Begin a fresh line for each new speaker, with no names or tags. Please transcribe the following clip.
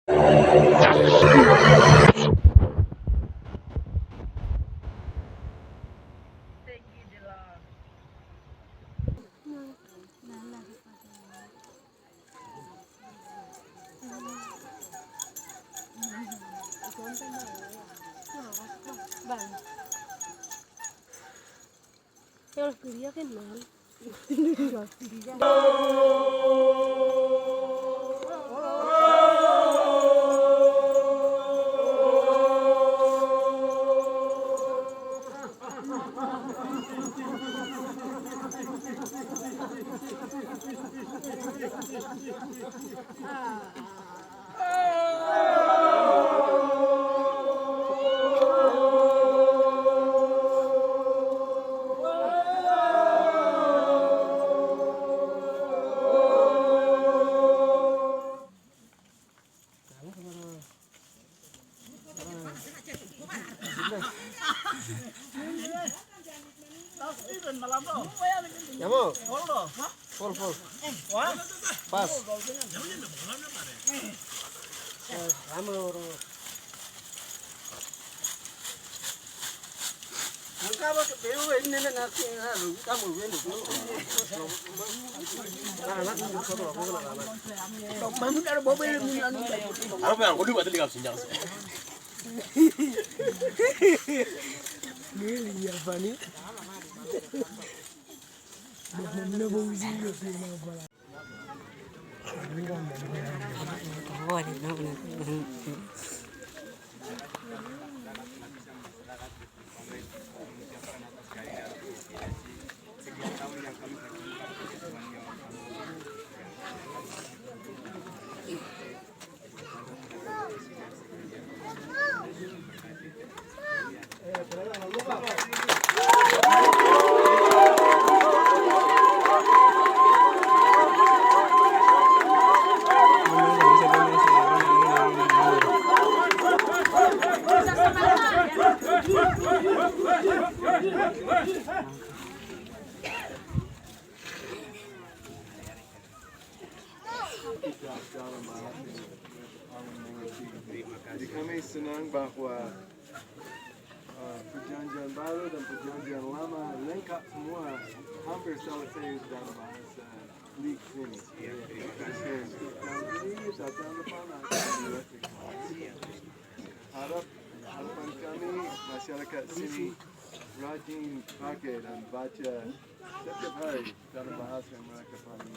Yo los quería que mal.
Nyamuk. Full. Pas. Lama orang. Muka apa beu ini nanti lalu kamu ini dulu. Anak itu satu aku anak.
Kamu ada mobil ini anu.
Apa yang kudu buat tinggal sinjang.
Ini ya Fani. Mana bau sih ya pala.
Kami senang bahwa perjanjian baru dan perjanjian lama lengkap semua hampir selesai dalam bahasa leak ini. Tahun ini tahun depan akan diratifikasi. Harapan kami masyarakat sini rajin pakai dan baca setiap hari dalam bahasa yang mereka pahami.